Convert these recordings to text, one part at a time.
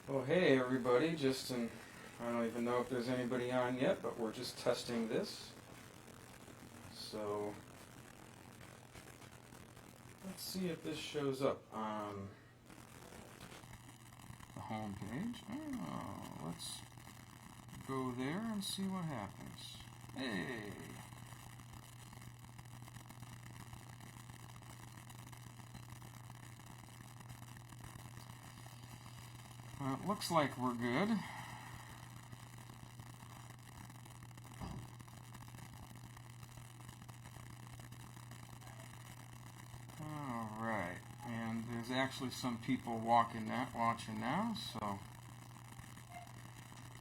Well, hey everybody, I don't even know if there's anybody on yet, but we're just testing this. So, let's see if this shows up on the home page. Oh, let's go there and see what happens. Hey! Well, it looks like we're good. Alright, and there's actually some people watching now, so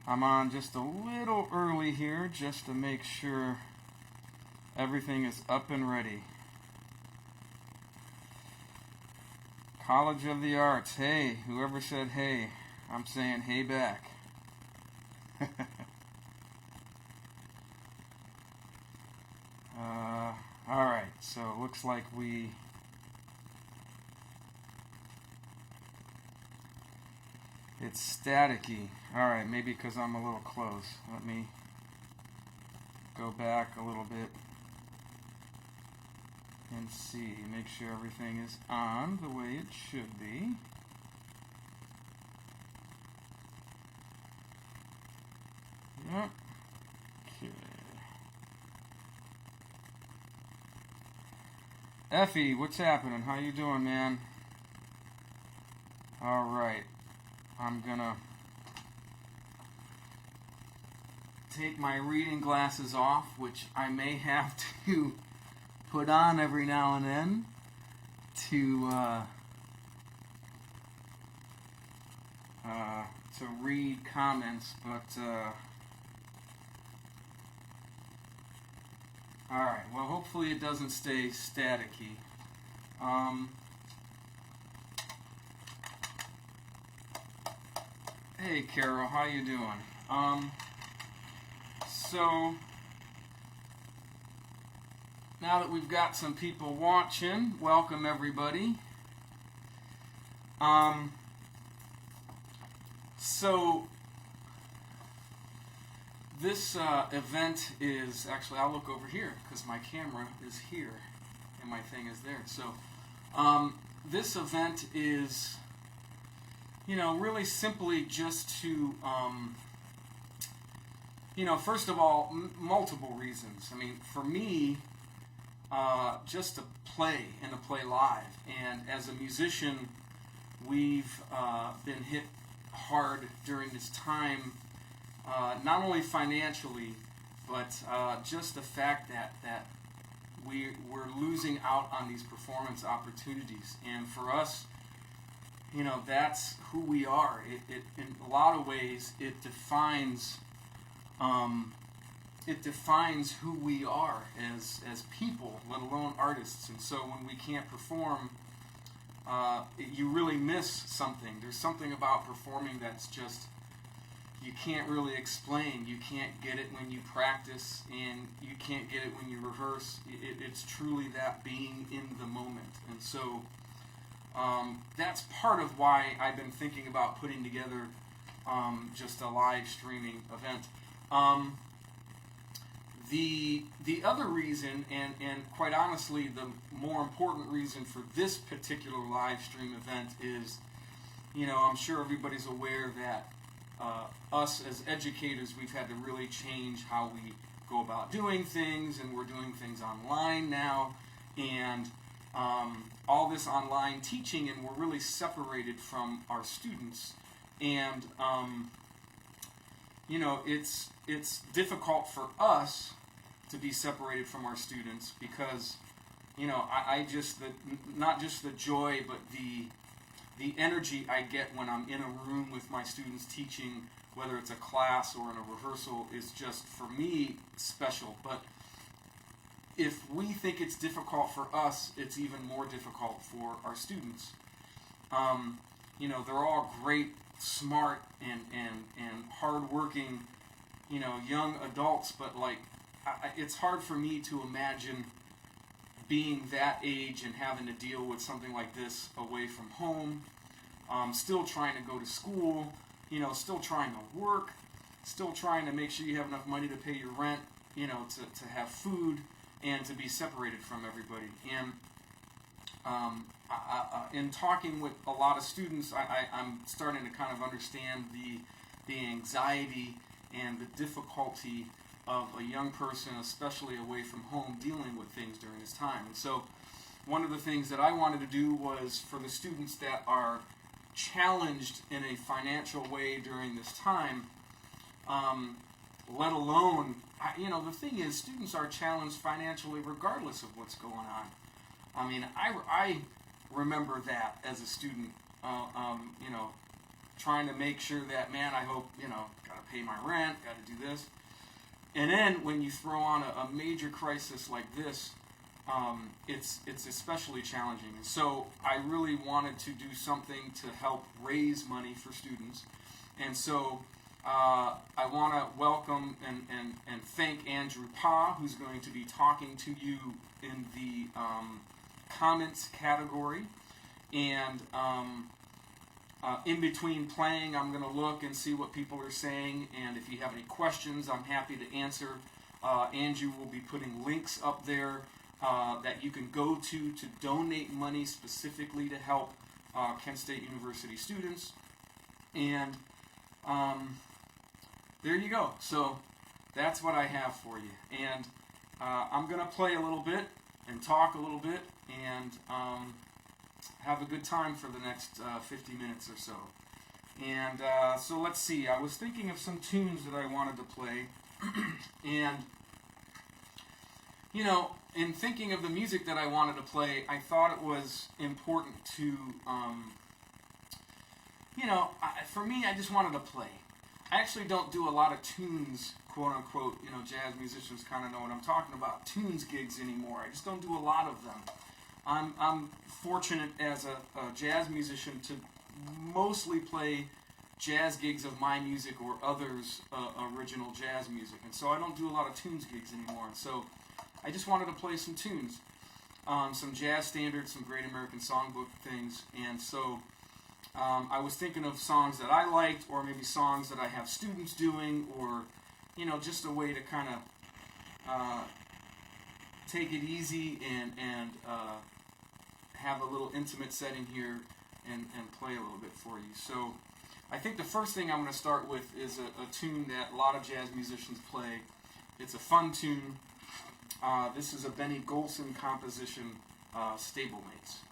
I'm on just a little early here just to make sure everything is up and ready. College of the Arts, hey, whoever said hey, I'm saying hey back. Alright, so it looks like it's staticky. Alright, maybe because I'm a little close. Let me go back a little bit and see. Make sure everything is on the way it should be. Yep. Okay. Effie, what's happening? How you doing, man? Alright. I'm gonna take my reading glasses off, which I may have to put on every now and then to read comments, but alright, well hopefully it doesn't stay staticky. Hey Carol, how you doing? So now that we've got some people watching, welcome everybody. So this event is actually, I'll look over here because my camera is here and my thing is there. So this event is, really simply just to, first of all, multiple reasons. I mean, for me, just to play and to play live. And as a musician, we've been hit hard during this time, not only financially, but just the fact that we're losing out on these performance opportunities. And for us, that's who we are. It in a lot of ways, it defines who we are as people, let alone artists. And so when we can't perform, you really miss something. There's something about performing that's just, you can't really explain. You can't get it when you practice, and you can't get it when you rehearse. It's truly that being in the moment. And so that's part of why I've been thinking about putting together just a live streaming event. The other reason, and quite honestly, the more important reason for this particular live stream event is, I'm sure everybody's aware that us as educators, we've had to really change how we go about doing things, and we're doing things online now, and all this online teaching, and we're really separated from our students, and it's difficult for us to be separated from our students because I just not just the joy, but the energy I get when I'm in a room with my students teaching, whether it's a class or in a rehearsal, is just for me special. But if we think it's difficult for us, it's even more difficult for our students. They're all great, smart, and hardworking, young adults, but it's hard for me to imagine being that age and having to deal with something like this away from home, still trying to go to school, still trying to work, still trying to make sure you have enough money to pay your rent, to have food, and to be separated from everybody. And in talking with a lot of students, I'm starting to kind of understand the anxiety and the difficulty of a young person, especially away from home, dealing with things during this time. And so one of the things that I wanted to do was for the students that are challenged in a financial way during this time, let alone, the thing is, students are challenged financially regardless of what's going on. I mean, I remember that as a student, trying to make sure that, man, I hope, got to pay my rent, got to do this. And then when you throw on a major crisis like this, it's especially challenging. And so I really wanted to do something to help raise money for students. And so I want to welcome and thank Andrew Pa, who's going to be talking to you in the comments category. And in between playing, I'm going to look and see what people are saying. And if you have any questions, I'm happy to answer. Andrew will be putting links up there that you can go to donate money specifically to help Kent State University students. And there you go. So that's what I have for you. And I'm going to play a little bit and talk a little bit and have a good time for the next 50 minutes or so. And so let's see. I was thinking of some tunes that I wanted to play. And, in thinking of the music that I wanted to play, I thought it was important to, for me, I just wanted to play. I actually don't do a lot of tunes, quote unquote, jazz musicians kind of know what I'm talking about, tunes gigs anymore. I just don't do a lot of them. I'm fortunate as a jazz musician to mostly play jazz gigs of my music or others' original jazz music. And so I don't do a lot of tunes gigs anymore. And so I just wanted to play some tunes, some jazz standards, some Great American Songbook things. And so I was thinking of songs that I liked, or maybe songs that I have students doing, or, just a way to kind of take it easy and have a little intimate setting here and play a little bit for you. So I think the first thing I'm going to start with is a tune that a lot of jazz musicians play. It's a fun tune. This is a Benny Golson composition, Stablemates.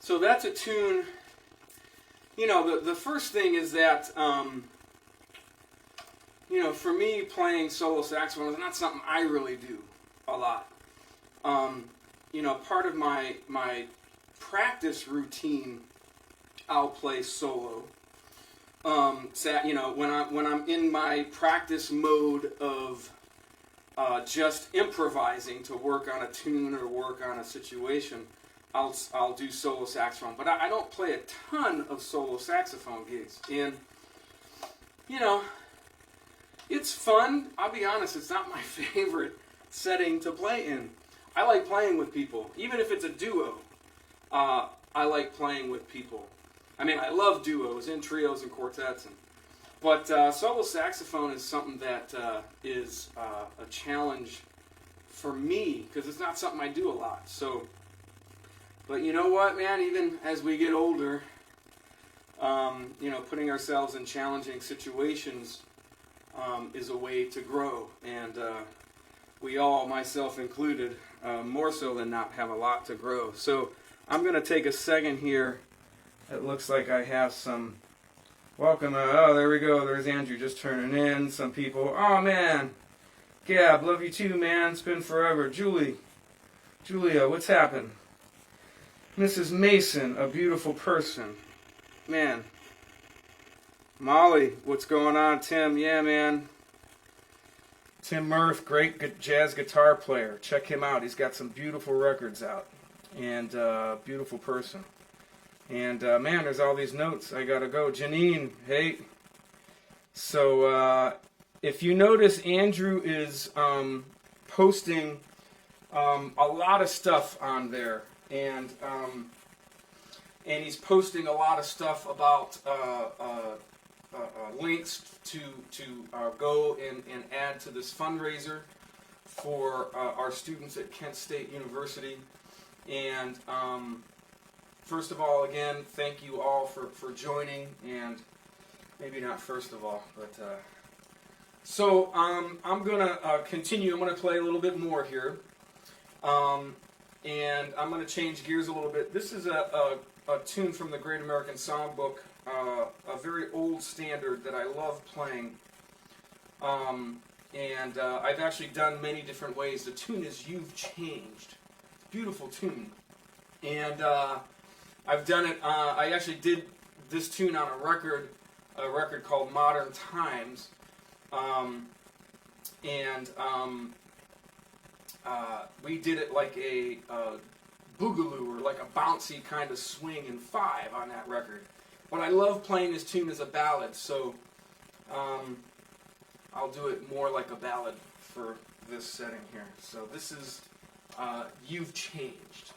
So that's a tune. You know, the first thing is that, you know, for me, playing solo saxophone is not something I really do a lot. You know, part of my practice routine, I'll play solo. You know, when I'm in my practice mode of just improvising to work on a tune or work on a situation, I'll do solo saxophone. But I don't play a ton of solo saxophone gigs. And, you know, it's fun. I'll be honest, it's not my favorite setting to play in. I like playing with people. Even if it's a duo, I like playing with people. I mean, I love duos and trios and quartets. But solo saxophone is something that is a challenge for me because it's not something I do a lot. So, but you know what, man? Even as we get older, you know, putting ourselves in challenging situations is a way to grow. And we all, myself included, more so than not, have a lot to grow. So I'm going to take a second here. It looks like I have some welcome. Oh, there we go. There's Andrew just turning in. Some people. Oh, man. Gab, love you too, man. It's been forever. Julia, what's happened? Mrs. Mason, a beautiful person. Man. Molly, what's going on? Tim, yeah, man. Tim Murph, great jazz guitar player. Check him out. He's got some beautiful records out. And beautiful person. And, man, there's all these notes. I gotta go. Janine, hey. So, if you notice, Andrew is posting a lot of stuff on there. And he's posting a lot of stuff about links to go and add to this fundraiser for our students at Kent State University. And first of all, again, thank you all for joining. And maybe not first of all, but so I'm going to continue. I'm going to play a little bit more here. And I'm going to change gears a little bit. This is a tune from the Great American Songbook, a very old standard that I love playing. And I've actually done many different ways. The tune is You've Changed. Beautiful tune. And I've done it, I actually did this tune on a record called Modern Times. We did it like a boogaloo or like a bouncy kind of swing in 5 on that record. But I love playing this tune as a ballad, so I'll do it more like a ballad for this setting here. So this is You've Changed.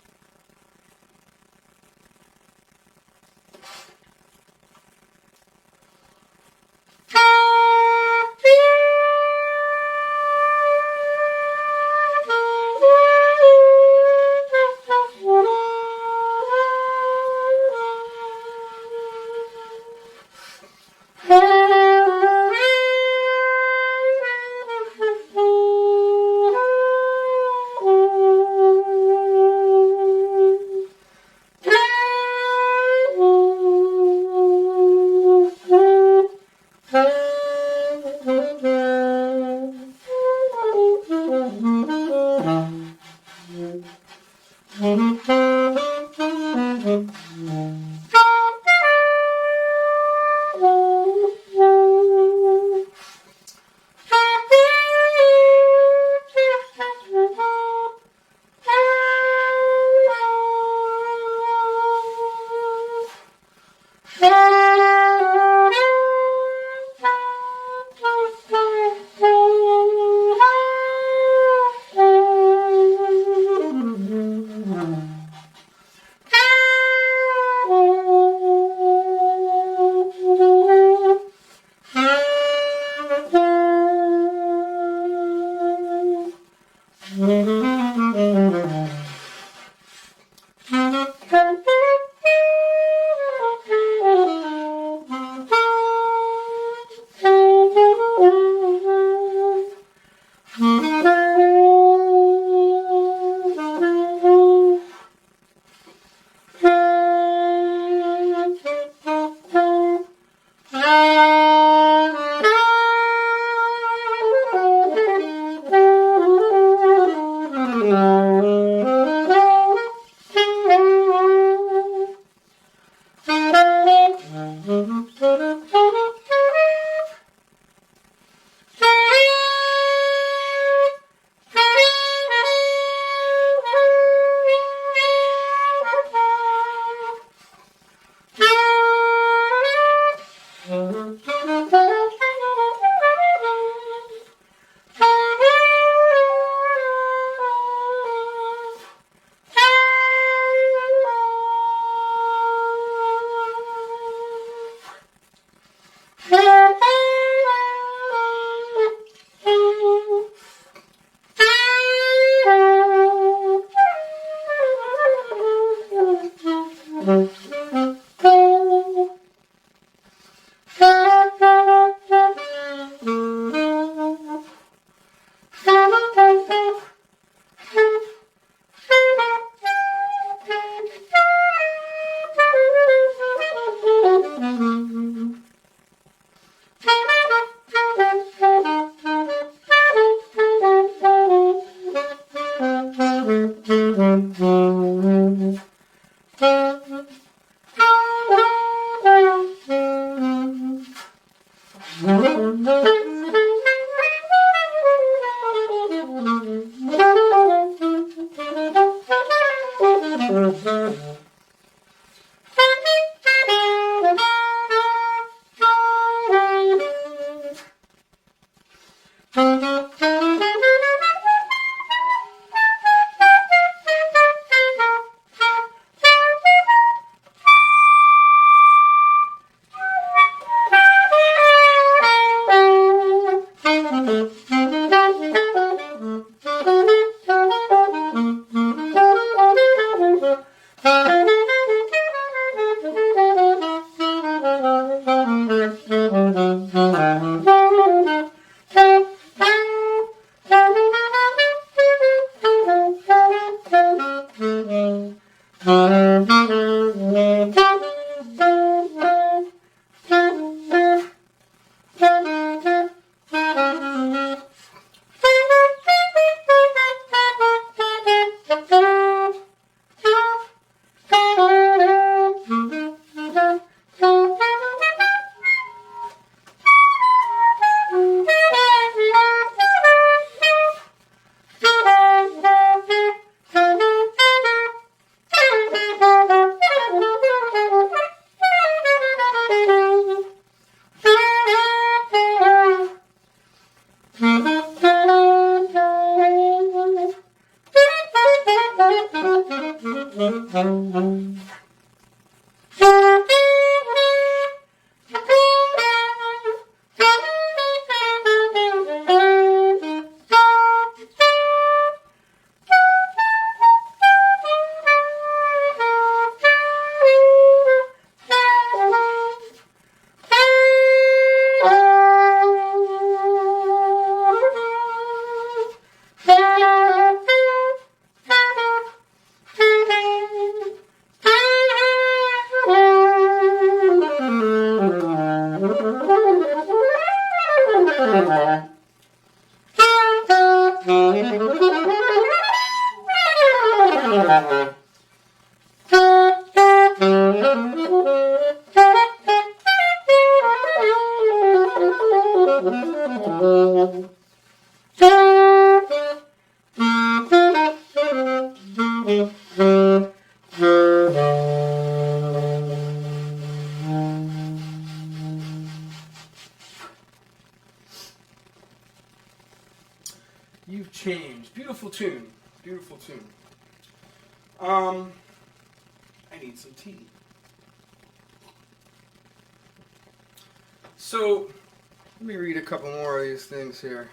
You've changed. Beautiful tune. Beautiful tune. I need some tea. So, let me read a couple more of these things here.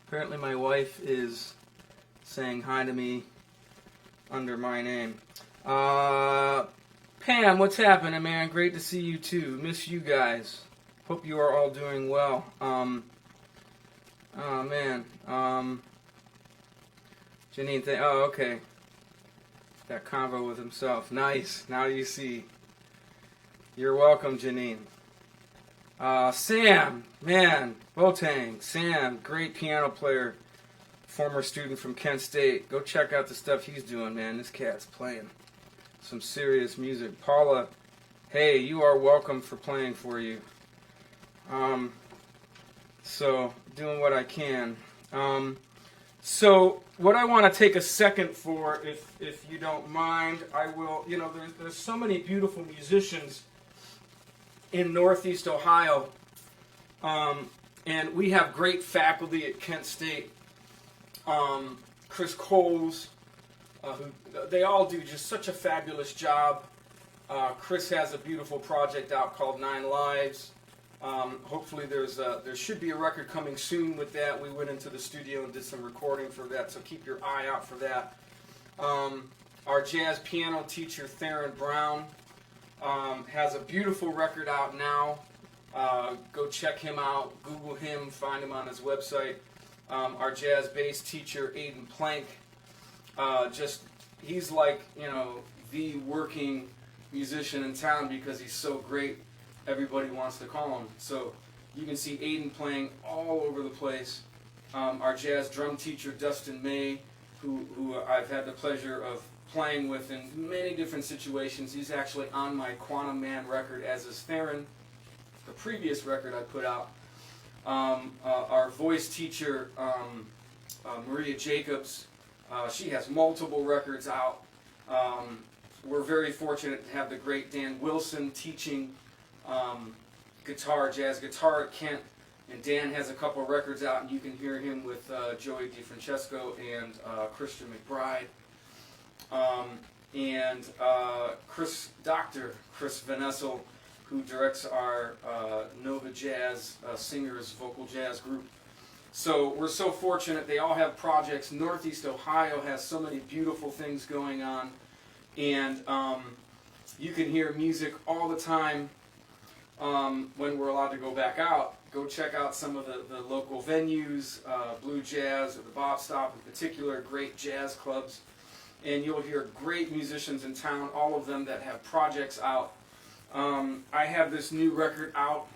Apparently my wife is saying hi to me under my name. Pam, what's happening, man? Great to see you too. Miss you guys. Hope you are all doing well. Oh man. Janine, oh okay. That convo with himself. Nice. Now you see. You're welcome, Janine. Sam, man, Botang, Sam, great piano player, former student from Kent State. Go check out the stuff he's doing, man. This cat's playing some serious music. Paula, hey, you are welcome for playing for you. So, doing what I can. So, what I want to take a second for, if you don't mind, I will, you know, there's so many beautiful musicians in Northeast Ohio, and we have great faculty at Kent State. Chris Coles, they all do just such a fabulous job. Chris has a beautiful project out called 9 Lives. Hopefully there should be a record coming soon with that. We went into the studio and did some recording for that, so keep your eye out for that. Our jazz piano teacher, Theron Brown, has a beautiful record out now. Go check him out. Google him. Find him on his website. Our jazz bass teacher, Aiden Plank, he's like, the working musician in town because he's so great. Everybody wants to call him. So you can see Aiden playing all over the place. Our jazz drum teacher, Dustin May, who I've had the pleasure of playing with in many different situations. He's actually on my Quantum Man record, as is Theron, the previous record I put out. Our voice teacher, Maria Jacobs, she has multiple records out. We're very fortunate to have the great Dan Wilson teaching jazz guitar at Kent. And Dan has a couple records out, and you can hear him with Joey DeFrancesco and Christian McBride. And Dr. Chris Van Essel, who directs our Nova Jazz Singers vocal jazz group. So we're so fortunate. They all have projects. Northeast Ohio has so many beautiful things going on. And you can hear music all the time when we're allowed to go back out. Go check out some of the local venues, Blue Jazz or the Bob Stop in particular, great jazz clubs. And you'll hear great musicians in town, all of them that have projects out. I have this new record out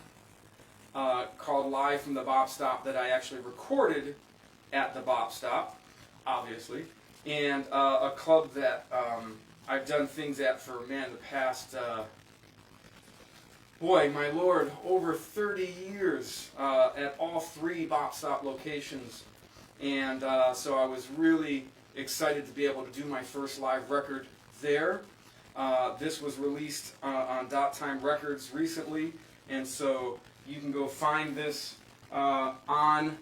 called Live from the Bob Stop that I actually recorded at the Bob Stop, obviously, and a club that I've done things at for, the past, my lord, over 30 years at all 3 Bob Stop locations. And so I was really excited to be able to do my first live record there. This was released on Dot Time Records recently, and so you can go find this on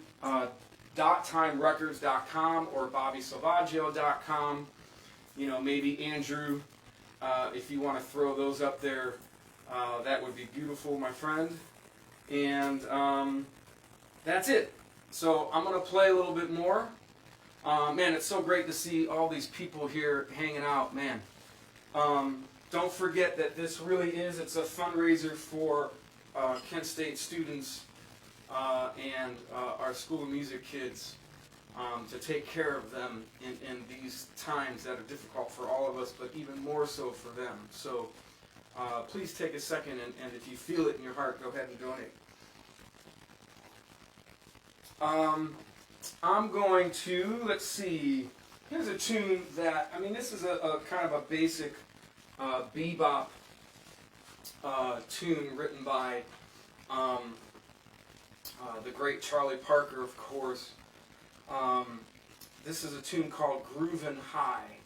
dottimerecords.com or bobbyselvaggio.com. Maybe Andrew, if you want to throw those up there, that would be beautiful, my friend. And that's it. So I'm going to play a little bit more. It's so great to see all these people here hanging out, man. Don't forget that this really it's a fundraiser for Kent State students and our School of Music kids to take care of them in these times that are difficult for all of us, but even more so for them. So please take a second, and if you feel it in your heart, go ahead and donate. I'm going to, let's see, here's a tune that, this is a kind of a basic bebop tune written by the great Charlie Parker, of course. This is a tune called Groovin' High.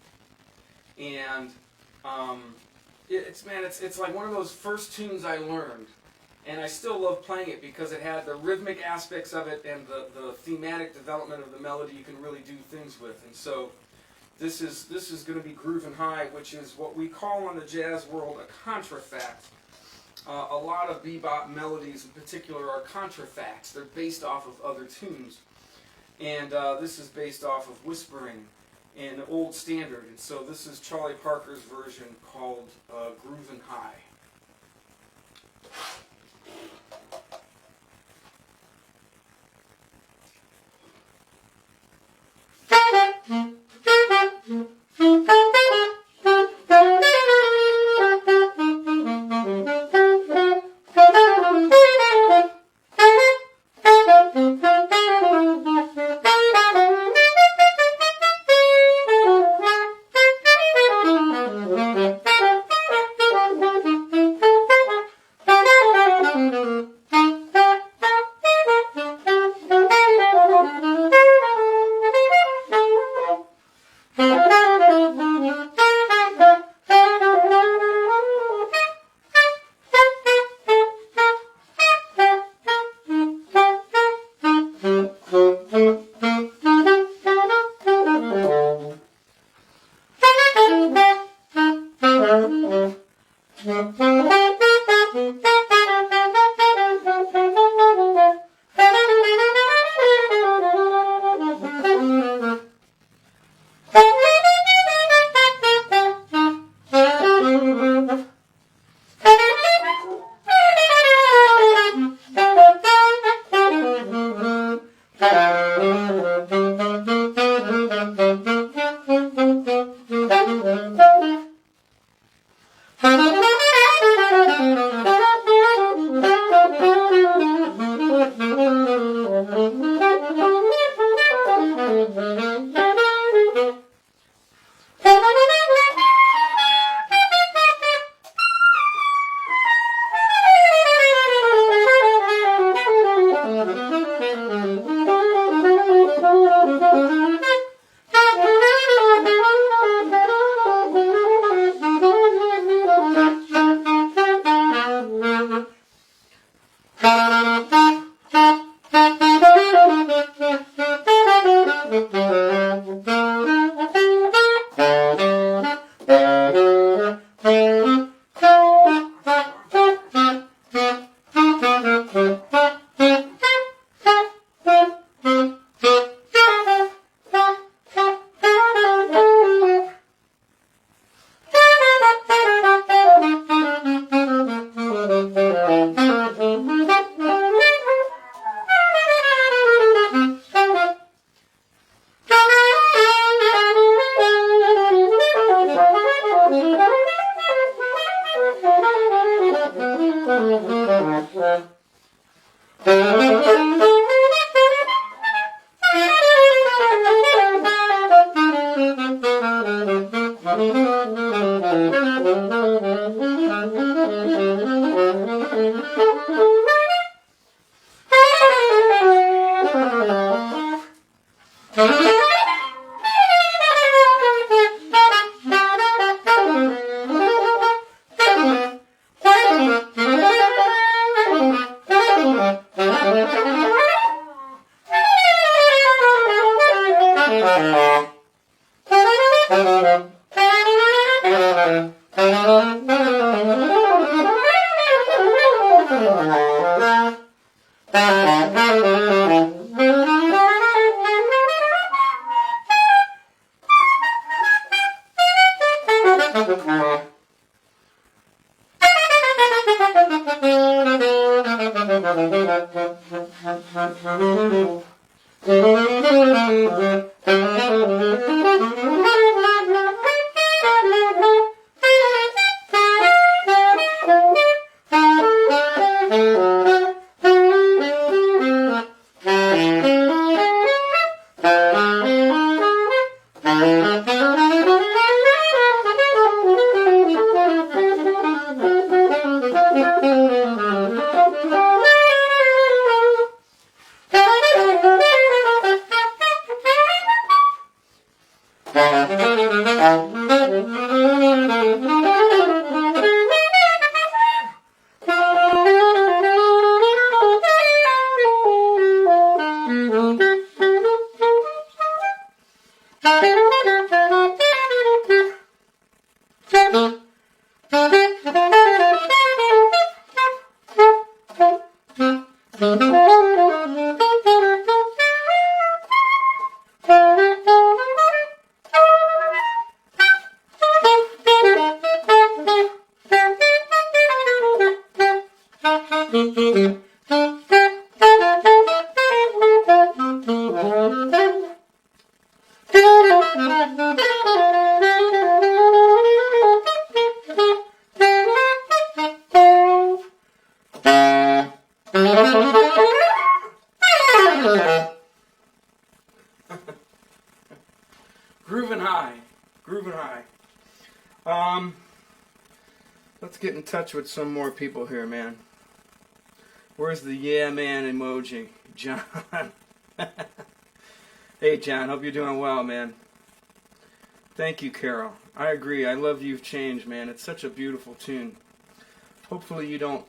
And it's like one of those first tunes I learned. And I still love playing it because it had the rhythmic aspects of it and the thematic development of the melody you can really do things with. And so this is going to be Groovin' High, which is what we call in the jazz world a contrafact. A lot of bebop melodies in particular are contrafacts. They're based off of other tunes. And this is based off of whispering and an old standard. And so this is Charlie Parker's version called Groovin' High. Grooving high. Grooving high. Let's get in touch with some more people here, man. Where's the yeah man emoji? John. Hey, John. Hope you're doing well, man. Thank you, Carol. I agree. I love You've Changed, man. It's such a beautiful tune. Hopefully you don't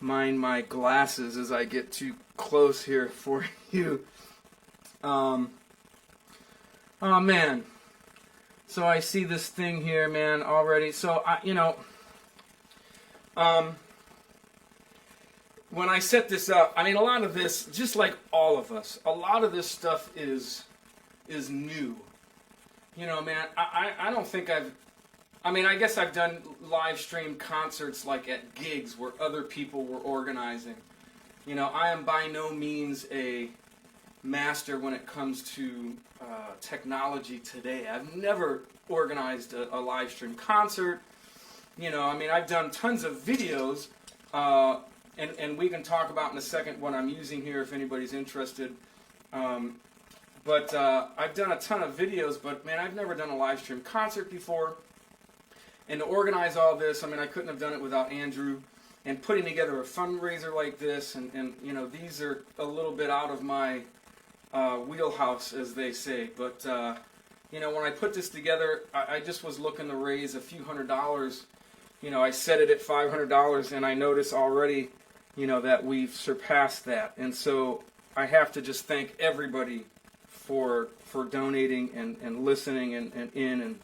mind my glasses as I get too close here for you. Oh, man. So I see this thing here, man, already. So, when I set this up, I mean, a lot of this, just like all of us, a lot of this stuff is new. You know, man, I don't think I guess I've done live stream concerts like at gigs where other people were organizing. You know, I am by no means a master when it comes to technology today. I've never organized a live stream concert. You know, I mean, I've done tons of videos, and we can talk about in a second what I'm using here if anybody's interested. But I've done a ton of videos, but man, I've never done a live stream concert before. And to organize all this, I mean, I couldn't have done it without Andrew. And putting together a fundraiser like this, and you know, these are a little bit out of my wheelhouse, as they say. But you know, when I put this together, I just was looking to raise a few $100s. You know, I set it at $500, and I notice already, you know, that we've surpassed that. And so I have to just thank everybody for donating and listening and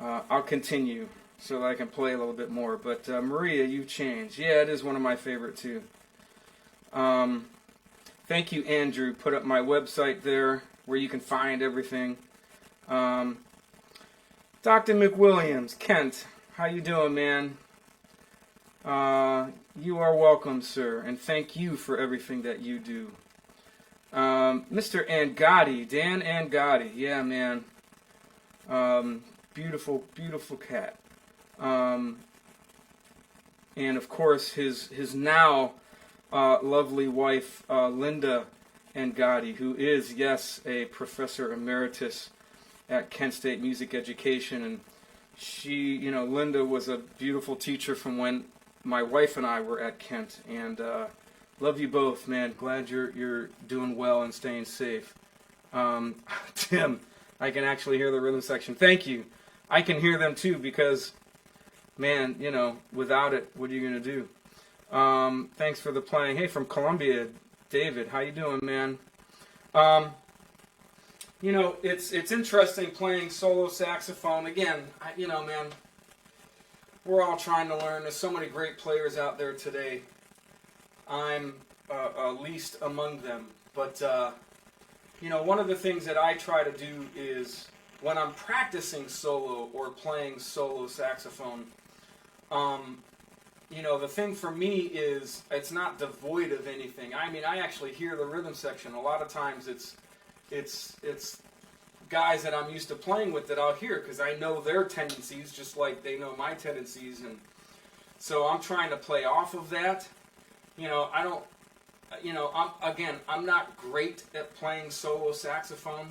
I'll continue so that I can play a little bit more. But Maria, You've Changed. Yeah, it is one of my favorite too. Thank you, Andrew. Put up my website there where you can find everything. Dr. McWilliams, Kent, how you doing, man? You are welcome, sir, and thank you for everything that you do. Mr. Angotti, Dan Angotti, yeah, man. Beautiful, beautiful cat. And of course, his now lovely wife, Linda Angotti, who is, yes, a professor emeritus at Kent State Music Education, and she, Linda was a beautiful teacher from when my wife and I were at Kent, and love you both, man. Glad you're doing well and staying safe. Tim, I can actually hear the rhythm section. Thank you. I can hear them too because, man, without it, what are you going to do? Thanks for the playing. Hey, from Columbia, David, how you doing, man? It's interesting playing solo saxophone. Again, man, we're all trying to learn. There's so many great players out there today. I'm least among them. But, one of the things that I try to do is when I'm practicing solo or playing solo saxophone, the thing for me is it's not devoid of anything. I mean, I actually hear the rhythm section. A lot of times it's guys that I'm used to playing with that I'll hear because I know their tendencies just like they know my tendencies, and so I'm trying to play off of that. I'm not great at playing solo saxophone.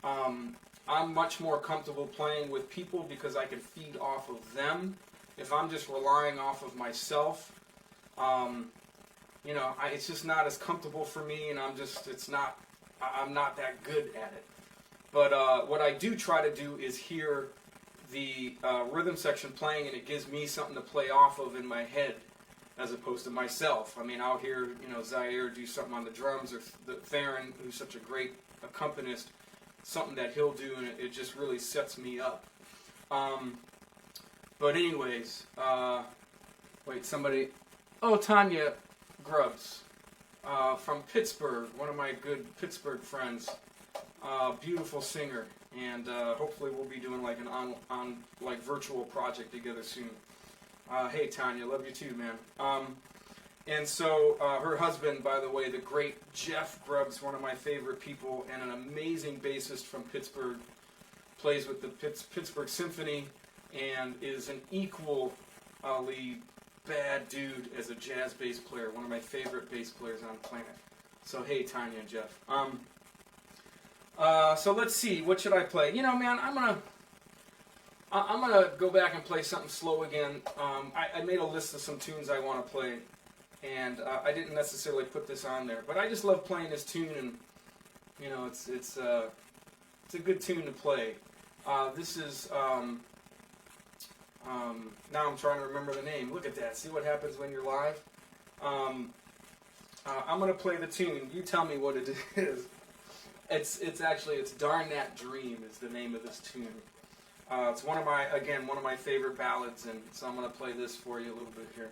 I'm much more comfortable playing with people because I can feed off of them. If I'm just relying off of myself, it's just not as comfortable for me, and I'm not that good at it. But what I do try to do is hear the rhythm section playing, and it gives me something to play off of in my head, as opposed to myself. I mean, I'll hear, Zaire do something on the drums, or Theron, who's such a great accompanist, something that he'll do, and it just really sets me up. But anyways, Tanya Grubbs from Pittsburgh, one of my good Pittsburgh friends, beautiful singer, and hopefully we'll be doing like an on virtual project together soon. Hey Tanya, love you too, man. And so her husband, by the way, the great Jeff Grubbs, one of my favorite people, and an amazing bassist from Pittsburgh, plays with the Pittsburgh Symphony, and is an equally bad dude as a jazz bass player, one of my favorite bass players on the planet. So hey, Tanya and Jeff. So let's see, what should I play? Man, I'm gonna go back and play something slow again. I made a list of some tunes I want to play, and I didn't necessarily put this on there, but I just love playing this tune, and it's a good tune to play. This is. Now I'm trying to remember the name. Look at that. See what happens when you're live? I'm going to play the tune. You tell me what it is. It's Darn That Dream is the name of this tune. It's one of my favorite ballads, and so I'm going to play this for you a little bit here.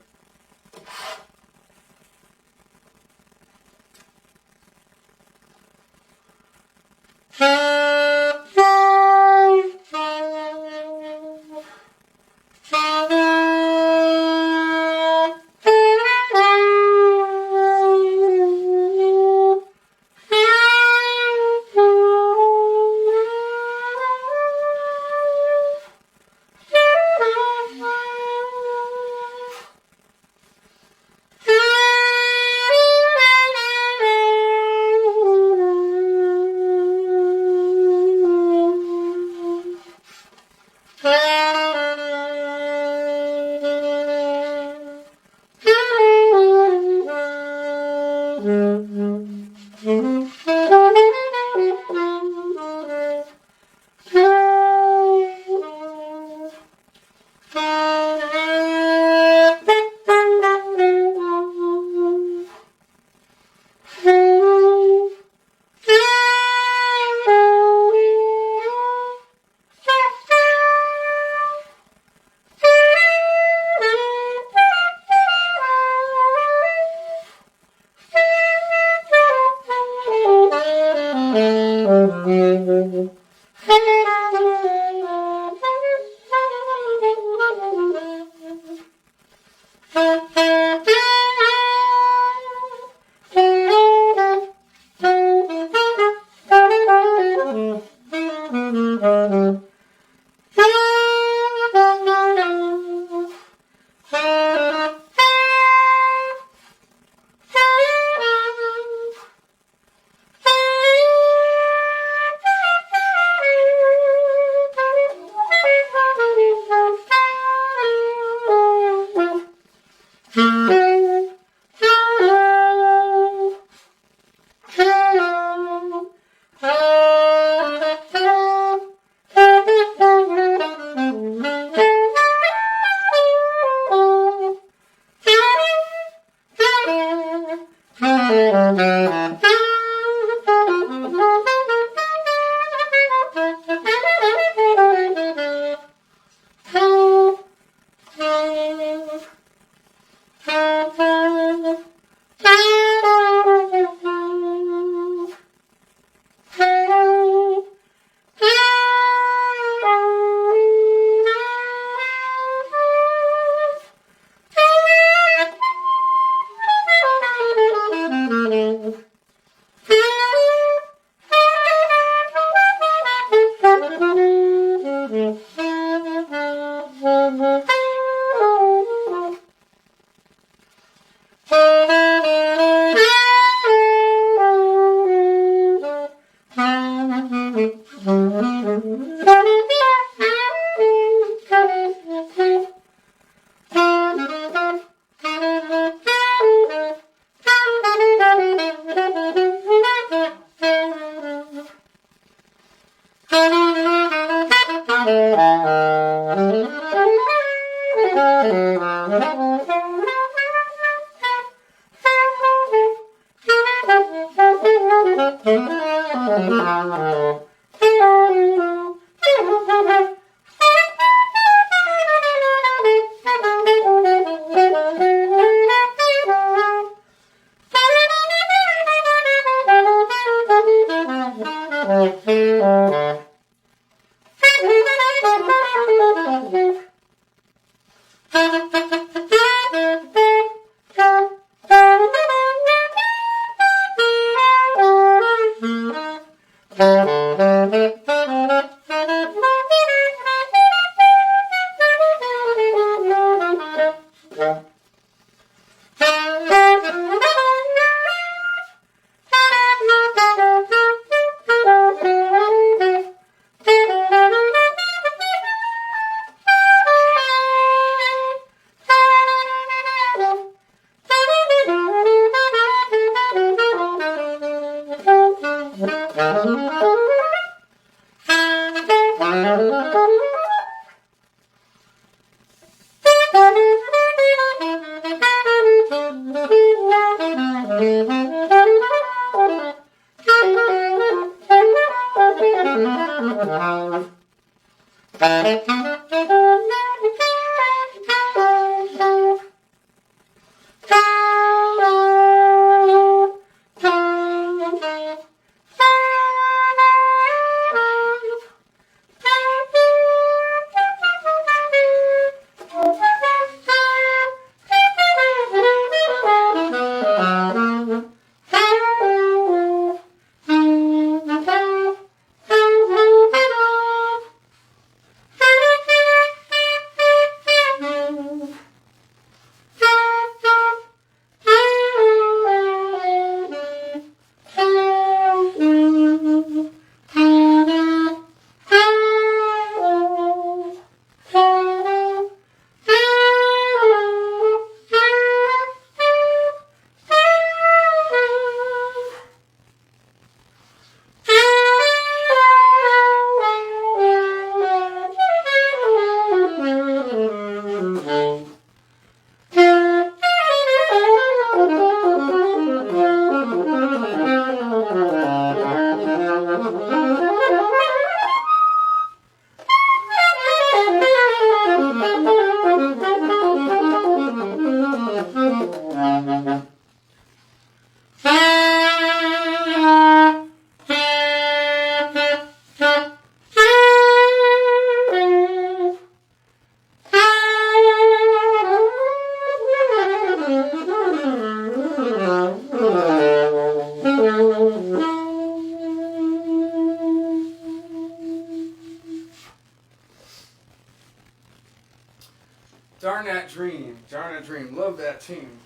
Darn that dream. Darn that dream. Love that tune.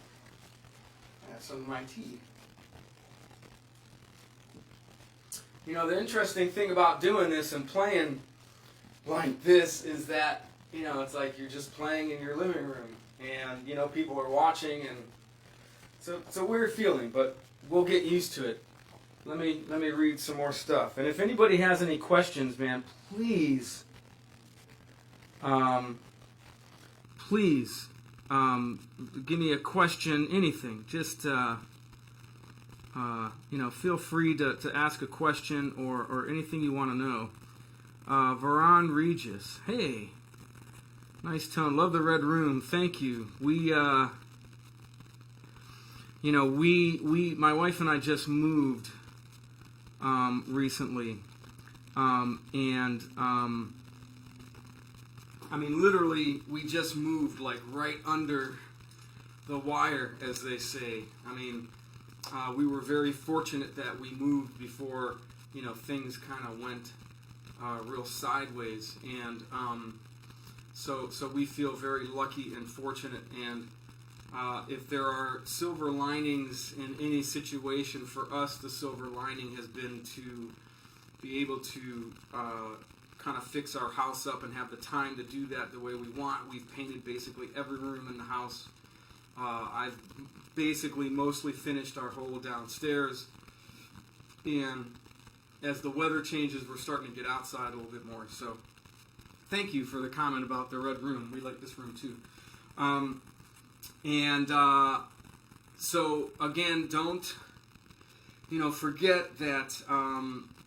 That's some of my tea. You know, the interesting thing about doing this and playing like this is that, you know, it's like you're just playing in your living room and, you know, people are watching, and so it's a weird feeling, but we'll get used to it. Let me read some more stuff. And if anybody has any questions, man, please give me a question, anything. Just, you know, feel free to ask a question or anything you want to know. Varon Regis. Hey, nice tone. Love the red room. Thank you. My wife and I just moved recently. I mean, literally, we just moved like right under the wire, as they say. I mean, we were very fortunate that we moved before, you know, things kind of went real sideways, and so we feel very lucky and fortunate. And if there are silver linings in any situation, for us, the silver lining has been to be able to kind of fix our house up and have the time to do that the way we want. We've painted basically every room in the house. I've basically mostly finished our whole downstairs, and as the weather changes, we're starting to get outside a little bit more. So thank you for the comment about the red room. We like this room too. So again, don't forget that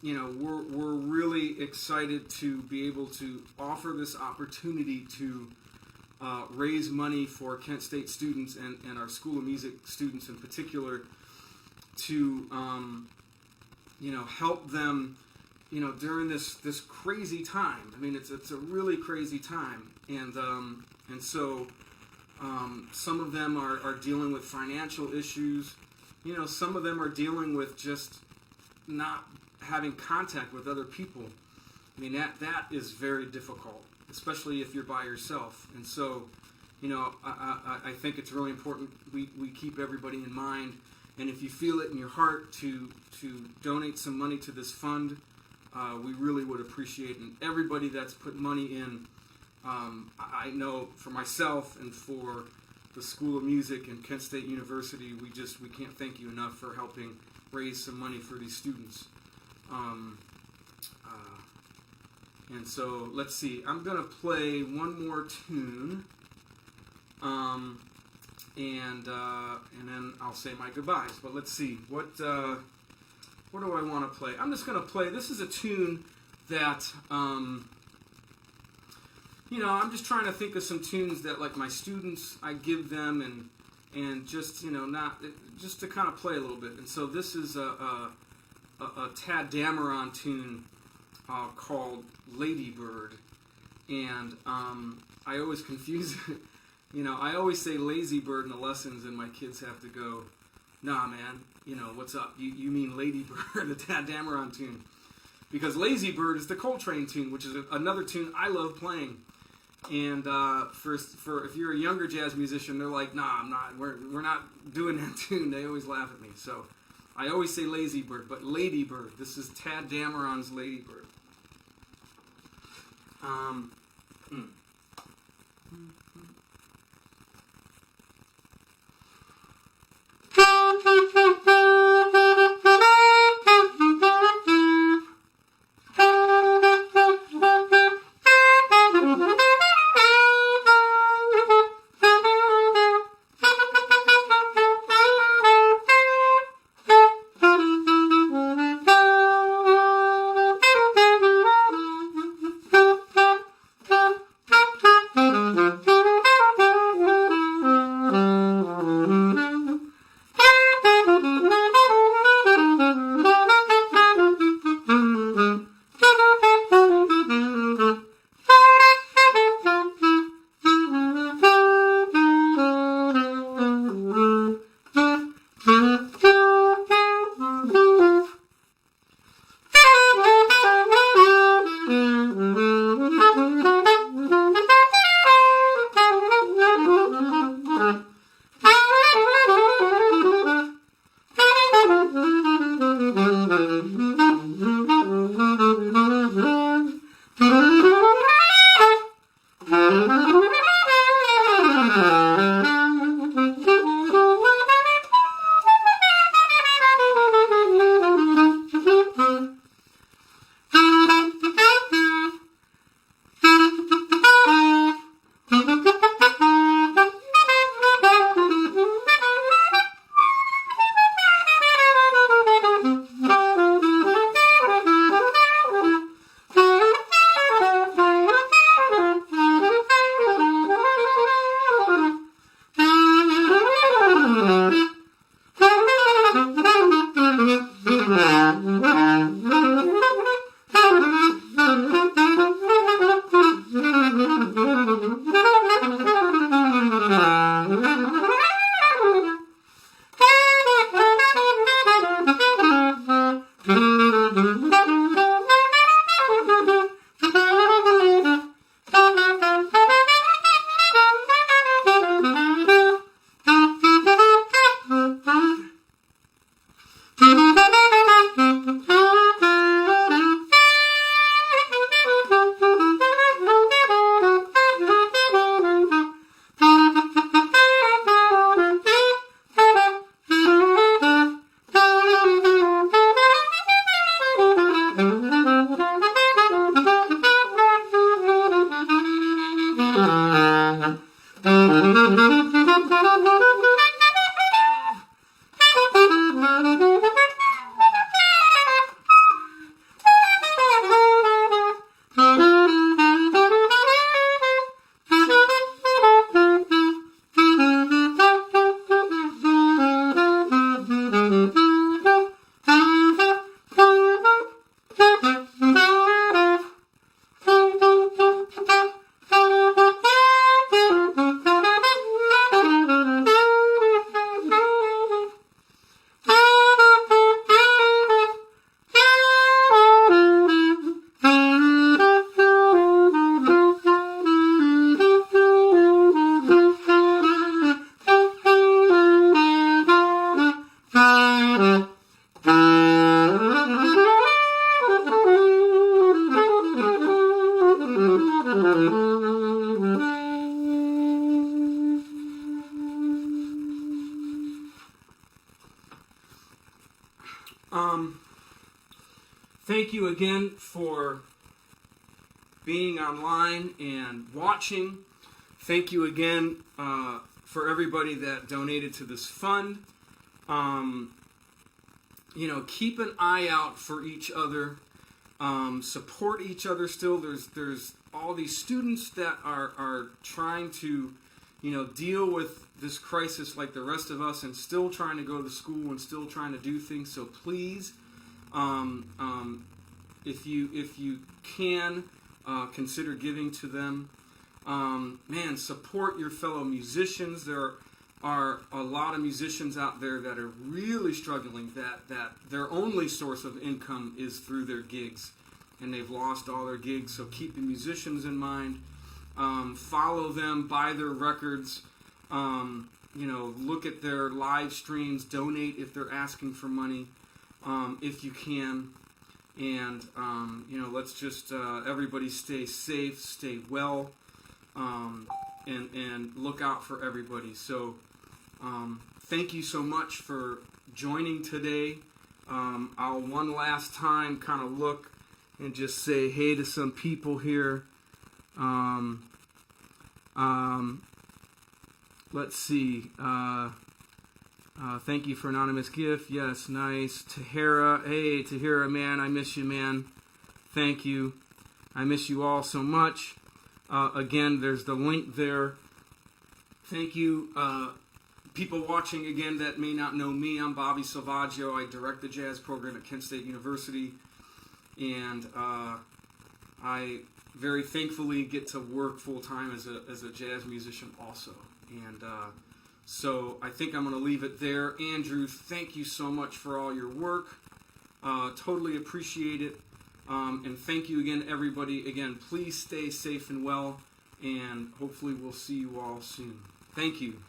we're really excited to be able to offer this opportunity to raise money for Kent State students and our School of Music students in particular to help them during this crazy time. I mean, it's a really crazy time, and so some of them are dealing with financial issues. Some of them are dealing with just not having contact with other people. I mean, that is very difficult, especially if you're by yourself. And so, I think it's really important we keep everybody in mind. And if you feel it in your heart to donate some money to this fund, we really would appreciate it. And everybody that's put money in, I know for myself and for the School of Music and Kent State University, we can't thank you enough for helping raise some money for these students. And so let's see. I'm gonna play one more tune, and then I'll say my goodbyes. But let's see what do I want to play. I'm just gonna play. This is a tune that I'm just trying to think of some tunes that like my students I give them and just not just to kind of play a little bit. And so this is a Tad Dameron tune called Lady Bird, and I always confuse it. I always say Lazy Bird in the lessons, and my kids have to go, nah man, what's up, you mean Lady Bird, the Tad Dameron tune, because Lazy Bird is the Coltrane tune, which is another tune I love playing. And for if you're a younger jazz musician, they're like, nah, I'm not, we're not doing that tune. They always laugh at me. So I always say Lazy Bird, but Lady Bird. This is Tad Dameron's Lady Bird. Thank you again for being online and watching. Thank you again for everybody that donated to this fund. Keep an eye out for each other. Support each other still. There's all these students that are trying to, deal with this crisis like the rest of us and still trying to go to school and still trying to do things. So please, if you can, consider giving to them. Support your fellow musicians. There are a lot of musicians out there that are really struggling, that their only source of income is through their gigs, and they've lost all their gigs. So keep the musicians in mind. Follow them, buy their records, look at their live streams, donate if they're asking for money, if you can. And, let's just, everybody stay safe, stay well, and look out for everybody. So, thank you so much for joining today. I'll one last time kind of look and just say hey to some people here. Let's see. Thank you for anonymous gift. Yes, nice. Tahira. Hey, Tahira, man, I miss you, man. Thank you. I miss you all so much. Again, there's the link there. Thank you. People watching again that may not know me, I'm Bobby Selvaggio. I direct the jazz program at Kent State University. And I very thankfully get to work full-time as a jazz musician also. And so I think I'm going to leave it there. Andrew, thank you so much for all your work. Totally appreciate it. And thank you again, everybody. Again, please stay safe and well. And hopefully we'll see you all soon. Thank you.